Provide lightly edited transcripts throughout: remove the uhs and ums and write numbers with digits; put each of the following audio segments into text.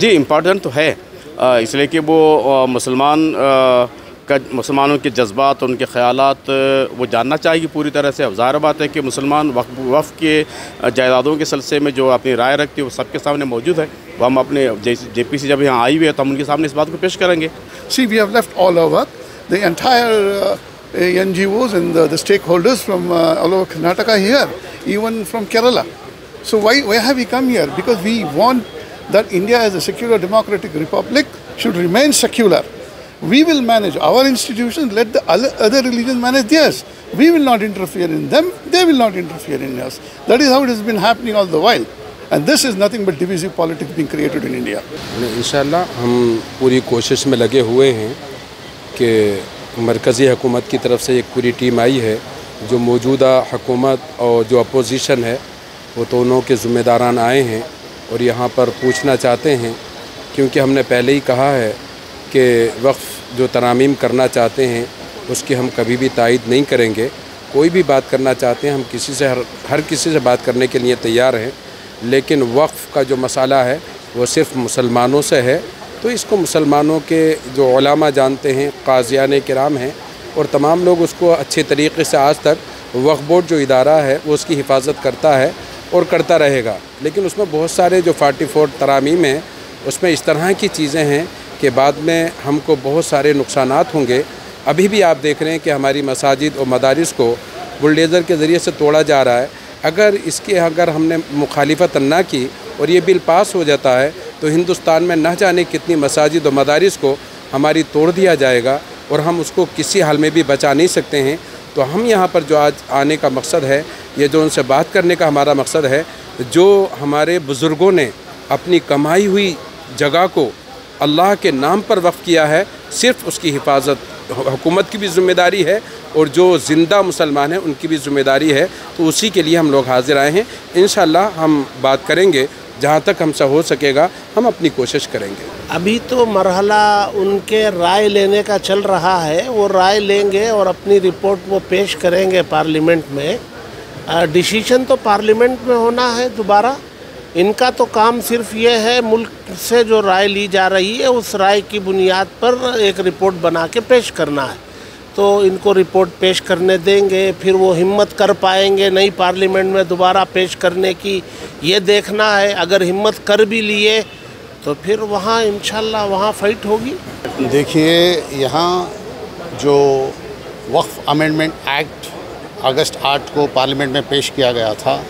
जी important तो है, इसलिए कि वो मुसलमानों के जज्बात, उनके ख़यालात वो जानना चाहिए पूरी तरह से। अब ज़ाहिर बात है कि मुसलमान वक्फ़ के जायदादों के सिलसिले में जो अपनी राय रखती है वो सबके सामने मौजूद है। वो हम अपने JPC जब यहाँ आई हुई है तो हम उनके सामने इस बात को पेश करेंगे। See, we have left all over the entire NGOs and the stakeholders from all over Karnataka here, even from Kerala. So why have we come here? Because we want that India as a secular democratic republic should remain secular. We will manage our institutions, let the other religions manage theirs. We will not interfere in them, they will not interfere in us. That is how it has been happening all the while. And this is nothing but divisive politics being created in India. इंशाल्लाह हम पूरी कोशिश में लगे हुए हैं कि मरकज़ी हुकूमत की तरफ से एक पूरी टीम आई है। जो मौजूदा हुकूमत और जो अपोजिशन है वो दोनों के ज़िम्मेदारान आए हैं और यहाँ पर पूछना चाहते हैं, क्योंकि हमने पहले ही कहा है कि वक्फ़ जो तरामीम करना चाहते हैं उसकी हम कभी भी तायद नहीं करेंगे। कोई भी बात करना चाहते हैं हम किसी से हर किसी से बात करने के लिए तैयार हैं, लेकिन वक्फ़ का जो मसाला है वो सिर्फ़ मुसलमानों से है। तो इसको मुसलमानों के जो उलमा जानते हैं, काज़ियान किराम हैं और तमाम लोग उसको अच्छे तरीक़े से आज तक वक्फ़ बोर्ड जो इदारा है वो उसकी हिफाजत करता है और करता रहेगा। लेकिन उसमें बहुत सारे जो 44 तरामीम हैं उसमें इस तरह की चीज़ें हैं कि बाद में हमको बहुत सारे नुकसानात होंगे। अभी भी आप देख रहे हैं कि हमारी मसाजिद और मदारिस को बुलडोज़र के ज़रिए से तोड़ा जा रहा है। अगर हमने मुखालिफत ना की और ये बिल पास हो जाता है तो हिंदुस्तान में न जाने कितनी मसाजिद और मदारिस को हमारी तोड़ दिया जाएगा और हम उसको किसी हाल में भी बचा नहीं सकते हैं। तो हम यहाँ पर जो आज आने का मकसद है, ये जो उनसे बात करने का हमारा मकसद है, जो हमारे बुज़ुर्गों ने अपनी कमाई हुई जगह को अल्लाह के नाम पर वक्फ़ किया है, सिर्फ़ उसकी हिफाजत हुकूमत की भी ज़िम्मेदारी है और जो ज़िंदा मुसलमान हैं उनकी भी ज़िम्मेदारी है। तो उसी के लिए हम लोग हाज़िर आए हैं। इंशाअल्लाह हम बात करेंगे, जहाँ तक हमसे हो सकेगा हम अपनी कोशिश करेंगे। अभी तो मरहला उनके राय लेने का चल रहा है, वो राय लेंगे और अपनी रिपोर्ट वो पेश करेंगे पार्लियामेंट में। डिसीजन तो पार्लियामेंट में होना है दोबारा। इनका तो काम सिर्फ ये है मुल्क से जो राय ली जा रही है उस राय की बुनियाद पर एक रिपोर्ट बना के पेश करना है। तो इनको रिपोर्ट पेश करने देंगे, फिर वो हिम्मत कर पाएंगे नहीं पार्लियामेंट में दोबारा पेश करने की, ये देखना है। अगर हिम्मत कर भी लिए तो फिर वहाँ इंशाल्लाह वहाँ फाइट होगी। देखिए, यहाँ जो वक्फ अमेंडमेंट एक्ट अगस्त 8 को पार्लियामेंट में पेश किया गया था,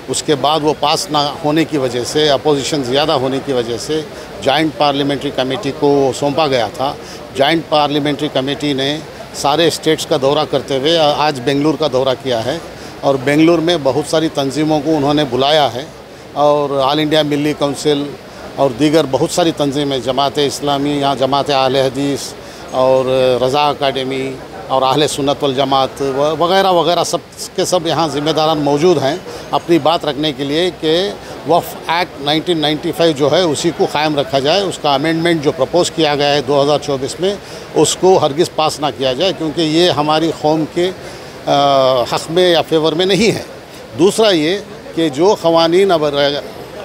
उसके बाद वो पास ना होने की वजह से, अपोजिशन ज़्यादा होने की वजह से जॉइंट पार्लियामेंट्री कमेटी को सौंपा गया था। जॉइंट पार्लियामेंट्री कमेटी ने सारे स्टेट्स का दौरा करते हुए आज बेंगलुरु का दौरा किया है और बेंगलुरु में बहुत सारी तंजीमों को उन्होंने बुलाया है और ऑल इंडिया मिली काउंसिल और दीगर बहुत सारी तंजीमें, जमात इस्लामी, यहाँ जमात अहले हदीस और रज़ा अकादमी और अहले सुन्नत वल जमात वगैरह वगैरह सब के सब यहाँ ज़िम्मेदारान मौजूद हैं अपनी बात रखने के लिए कि वक्फ एक्ट 1995 जो है उसी को क़ायम रखा जाए। उसका अमेंडमेंट जो प्रपोज़ किया गया है 2024 में उसको हरगिज़ पास ना किया जाए, क्योंकि ये हमारी कौम के हक़ में या फेवर में नहीं है। दूसरा ये कि जो क़वानीन अब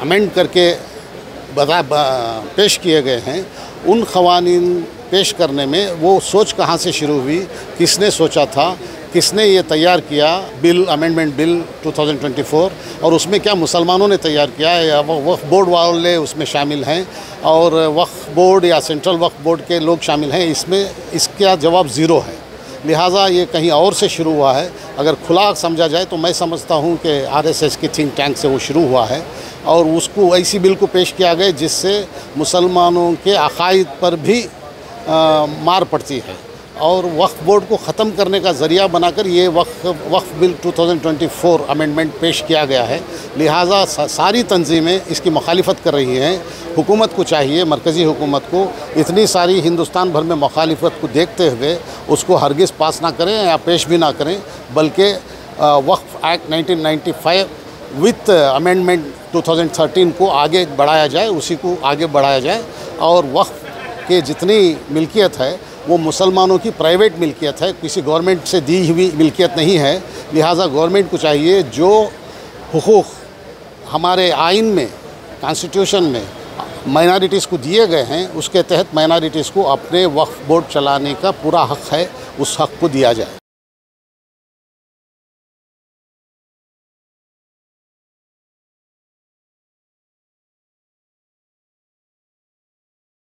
अमेंड करके पेश किए गए हैं, उन क़वानीन पेश करने में वो सोच कहाँ से शुरू हुई, किसने सोचा था, किसने ये तैयार किया बिल, अमेंडमेंट बिल 2024, और उसमें क्या मुसलमानों ने तैयार किया है या वक्फ बोर्ड वाले उसमें शामिल हैं और वक्फ बोर्ड या सेंट्रल वक्फ बोर्ड के लोग शामिल हैं, इसमें इसका जवाब ज़ीरो है। लिहाजा ये कहीं और से शुरू हुआ है। अगर खुला समझा जाए तो मैं समझता हूँ कि RSS की थिंक टैंक से वो शुरू हुआ है और उसको ऐसी बिल को पेश किया गया जिससे मुसलमानों के अकायद पर भी मार पड़ती है और वक्फ बोर्ड को ख़त्म करने का ज़रिया बनाकर ये वक्फ बिल 2024 अमेंडमेंट पेश किया गया है। लिहाजा सारी तंजीमें इसकी मुखालिफत कर रही हैं। हुकूमत को चाहिए, मरकज़ी हुकूमत को, इतनी सारी हिंदुस्तान भर में मुखालिफत को देखते हुए उसको हरगिज़ पास ना करें या पेश भी ना करें, बल्कि वक्फ एक्ट 1995 विथ अमेंडमेंट 2013 को आगे बढ़ाया जाए, उसी को आगे बढ़ाया जाए। और वक्फ के जितनी मिल्कियत है वो मुसलमानों की प्राइवेट मिल्कियत है, किसी गवर्नमेंट से दी हुई मिल्कियत नहीं है। लिहाजा गवर्नमेंट को चाहिए जो हुकूक़ हमारे आइन में, कॉन्स्टिट्यूशन में माइनॉरिटीज़ को दिए गए हैं उसके तहत माइनॉरिटीज़ को अपने वक्फ बोर्ड चलाने का पूरा हक़ है, उस हक़ को दिया जाए।